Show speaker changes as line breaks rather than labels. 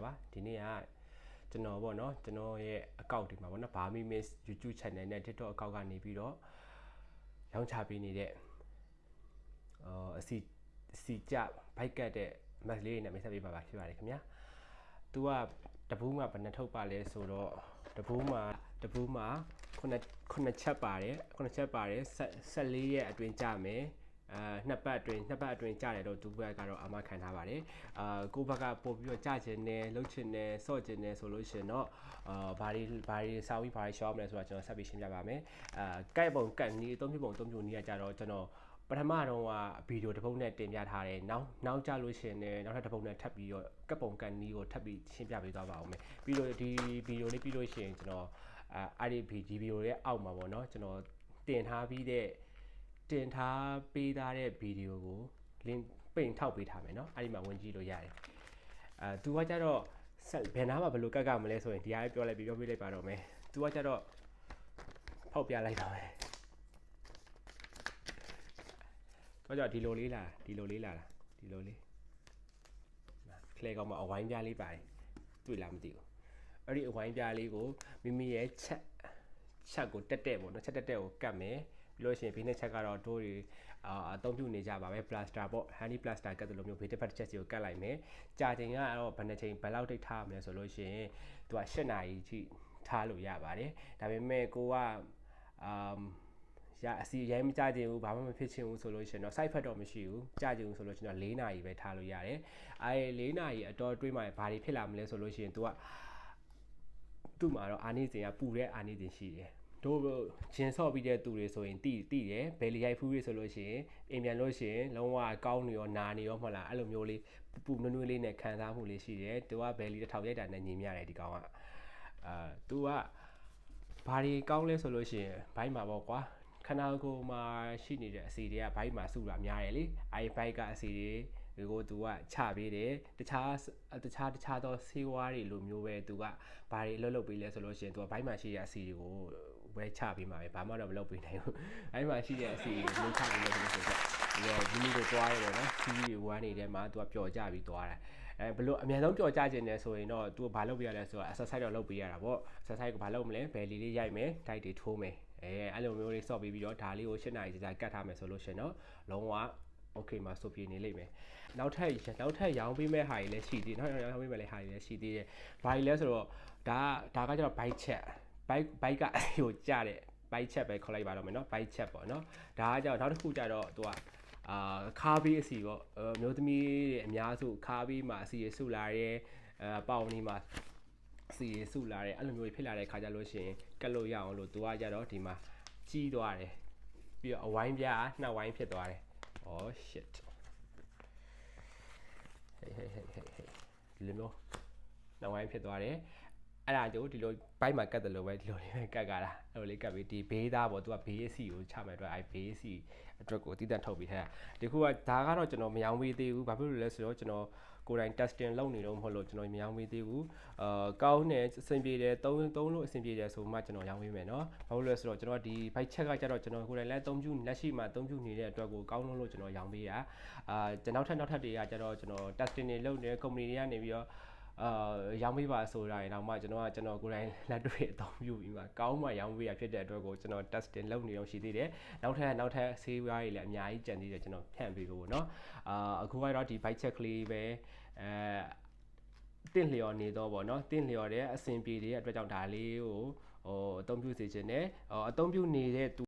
ပါဒီနေ့ကကျွန်တော်ပေါ့နော်ကျွန်တော်ရဲ့အကောင့်ဒီမှာပေါ့နော် Barmy Miss YouTube channel နဲ့ TikTok အကောင့်ကနေပြီးတော့ရောင်းချပေးနေတဲ့အစီကြဘိုက်ကတ်တဲ့ mask လေးနဲ့မိတ်ဆက်ပေးပါဖြစ်ပါတယ်ခင်ဗျာသူကတပူးမှာဘယ်နှထုတ်ပါလဲဆိုတော့တပူးမှာခုနှစ်ချက်ပါတယ်ဆက်၄ရက်အတွင်းကြမယ်နှစ်ပတ်အတွင်းကြတယ်တော့သူဘက်ကတော့အမခံထားပါတယ်ကိုဘက်ကပို့ပြီးတော့ကြချင်တယ်လှုပ်ချင်တယ်စော့ချင်တယ်ဆိုလို့ရှိရင်တော့ဘာတွေစာဝီးဘာတွေရှောင်းမလဲဆိုတော့ကျွန်တော်ဆက်ပြီးရှင်းပြပါမယ်ကတ်ပုံကတ်နီးအသုံးပြုပုံနီးကကြတော့ကျွန်တော်ပထမတော့ဗီဒီယိုတစ်ပုဒ်နဲ့တင်ပြထားတယ်နောက်ကြလို့ရှိရင်လည်းနောက်ထပ်တစ်ပုဒ်နဲ့ထပ်ပြီးတော့ကတ်ပုံကတ်နီးကိုထပ်ပြီးရှင်းပြပေးသွားပါဦးမယ်ပြီးတော့ဒီဗီဒီယိုလေးပြီးလို့ရှိရင်ကျွန်တော်ဒီဗီဒီယိုရဲ့အောက်မှာပေါ့နော်ကျွန်တော်တင်ထားပေးသားတဲ့ဗီဒီယိုကို link ပိတ်ထောက်ပေးထားမယ်เนาะအဲ့ဒီမှာဝင်ကြည့်လို့ရတယ်သူကကြတော့ဘယ်နားမှာဘယ်လိုကတ်မလဲဆိုရင်ဒီအားပြောပေးလိုက်ပါတော့မယ်သူကကြတော့ဖောက်ပြလိုက်ပါမယ်တော့ကြဒီလိုလေးလာဒီလိုလေးခလဲကောင်မှာအဝိုင်းပြားလေးပါတယ်တွေ့လားမသိဘူးအဲ့ဒီအဝိုင်းပြားလေးကိုမိမိရဲ့ချက်ကိုတက်ပေါ့နော်ချက်တက်ကိုကတ်မယ်ပြီးလို့ရှိရင်ဘေးနှစ်ချက်ကတော့တို့တွေအသုံးပြုနေကြပါပဲ plaster ပေါ့ honey plaster ကတ်တယ်လို့မျိုးဘေးတစ်ဖက်တစ်ချက်စီကိုကတ်လိုက်မယ်ကြာချိန်ကတော့ဘယ်နှချိန်ဘယ်လောက်တိတ်ထားရမလဲဆိုလို့ရှိရင်သူက8နာရီထိထားလို့ရပါတယ်ဒါပေမဲ့ကိုကအစီရိုင်းမကြချင်ဘူးဘာမှမဖြစ်ချင်ဘူးဆိုလို့ရှိရင်တော့ side effect တော့မရှိဘူးကြချင်ဘူးဆိုလို့ရှိရင်တော့4နာရီပဲထားလို့ရတယ်4နာရီအတော်တွေးမှဘာတွေဖြစ်လာမလဲဆိုလို့ရှိရင်သူမှာတော့အာနေစဉ်ကပူတဲ့အာနေစဉ်ရှိတယ်တို့ဂျင်းဆော့ပြီးတဲ့သူတွေဆိုရင်တိတယ်ဘယ်လီရိုက်ဖူးတွေဆိုလို့ရှိရင်အိမ်ပြန်လို့ရှိရင်လုံးဝကောင်းနေရောနာနေရောမဟုတ်လားအဲ့လိုမျိုးလေးပူနွေးလေးနဲ့ခံစားမှုလေးရှိတယ်သူကဘယ်လီတစ်ထောင်ရိုက်တာနဲ့ညီမျှတယ်ဒီကောင်ကသူကဘာတွေကောင်းလဲဆိုလို့ရှိရင်ဘိုက်မှာပေါ့ကွာခန္ဓာကိုယ်မှာရှိနေတဲ့အစီတွေကဘိုက်မှာစုတာများတယ်လေအဲ့ဘိုက်ကအစီတွေကိုသူကချပေးတယ်တခြားသောဆေးဝါးတွေလိုမျိုးပဲသူကဘာတွေလှုပ်ပေးလဲဆိုလို့ရှိရင်သူကဘိုက်မှာရှိတဲ့အစီတွေကိုဝဲချပေးမှာပဲဘာမှတော့မလုပ်ပေးနိုင်ဘူးဘိုက်မှာရှိတဲ့အစီကိုလှုပ်ချပေးလို့ဆိုတော့ဒီလိုကိုသွားရတယ်နော်စီးတွေဝမ်းနေတဲ့မှာသူကပျော်ကြပြီးသွားတယ်ဘလို့အများဆုံးပျော်ကြခြင်းလဲဆိုရင်တော့သူကဘာလုပ်ပေးရလဲဆိုတော့ exercise တော့လုပ်ပေးရတာပေါ့ exercise ကိုဘာလုပ်မလဲဘယ်လီလေးရိုက်မယ် diet တွေထိုးမယ်အဲ့လိုမျိုးလေးစော့ပေးပြီးတော့ဒါလေးကို8နာရီကြာကတ်ထားမယ်ဆိုလို့ရှိရင်တော့လုံးဝโอเคမှာဆိုပြေနေလိမ့်မယ်နောက်ထပ်ရောင်းပေးမဲ့ဟာတွေလည်းရှိသေးတယ်နောက်ရောင်းပေးမဲ့ဟာတွေလည်းရှိသေးတယ်ဘာတွေလဲဆိုတော့ဒါကကျတော့ bike chat bike ကဟိုကြတဲ့ bike chat ပဲခေါ်လိုက်ပါတော့မယ်เนาะ bike chat ပေါ့เนาะဒါကကျတော့နောက်တစ်ခုကျတော့သူကခါးဘေးအစီပေါ့မျိုးသမီးတွေအများစုခါးဘေးမှာအစီရစုလာရဲပေါင်နေမှာစီရစုလာရဲအဲ့လိုမျိုးဖြစ်လာတဲ့ခါကြလို့ရှိရင်ကတ်လို့ရအောင်လို့သူကကြတော့ဒီမှာကြီးသွားတယ်ပြီးတော့အဝိုင်းပြားနှက်ဝိုင်းဖြစ်သွားတယ်oh shit ဟေးဒီလိုမျိုးနှက်ဝိုင်းဖြစ်သွားတယ်အဲ့ဒါတို့ဒီလိုဘိုက်မှာကတ်တယ်လို့ပဲဒီလိုလေးပဲကတ်ကြတာအဲ့လိုလေးကတ်ပြီးဒီဘေးသားပေါ့သူကဘေးစီကိုချမယ်အတွက်အဲ့ဘေးစီအတွက်ကိုတိတက်ထုတ်ပြီးထားတာဒီခုကဒါကတော့ကျွန်တော်မရောင်းပေးသေးဘူးဘာဖြစ်လို့လဲဆိုတော့ကျွန်တော်ကိုယ်တိုင် testing လုပ်နေတော့မဟုတ်လို့ကျွန်တော်မရောင်းပေးသေးဘူးကောင်းတယ်အဆင်ပြေတယ်သုံးလို့အဆင်ပြေတယ်ဆိုမှကျွန်တော်ရောင်းပေးမယ်เนาะဘာလို့လဲဆိုတော့ကျွန်တော်ဒီ bike check ကကြတော့ကျွန်တော်ကိုယ်တိုင်လည်းလက်ရှိမှာအသုံးပြုနေတဲ့အတွက်ကိုကောင်းလို့ကျွန်တော်ရောင်းပေးတာကျွန်တော်နောက်ထပ်တွေကကြတော့ကျွန်တော် testing တွေလုပ်နေတဲ့ company တွေကနေပြီးတော့ရောင်းပေးပါဆိုတာရင်တော့မှကျွန်တော်ကိုယ်တိုင်လက်တွေ့အသုံးပြုပြီးမှကောင်းမှရောင်းပေးရဖြစ်တဲ့အတွက်ကိုကျွန်တော် testing လုပ်နေတော့ရှိသေးတယ်နောက်ထပ်ဆေးဝါးတွေလည်းအများကြီးကြံသေးတယ်ကျွန်တော်ဖြန့်ပေးဖို့เนาะအခုကတော့ဒီ bike check ကလေးပဲတင့်လျော်နေတော့ဗောနော်တင့်လျော်တဲ့အဆင်ပြေတဲ့အအတွက်ကြောင့်ဒါလေးကိုအသုံးပြုစေချင်တယ်အသုံးပြုနေတဲ့သူ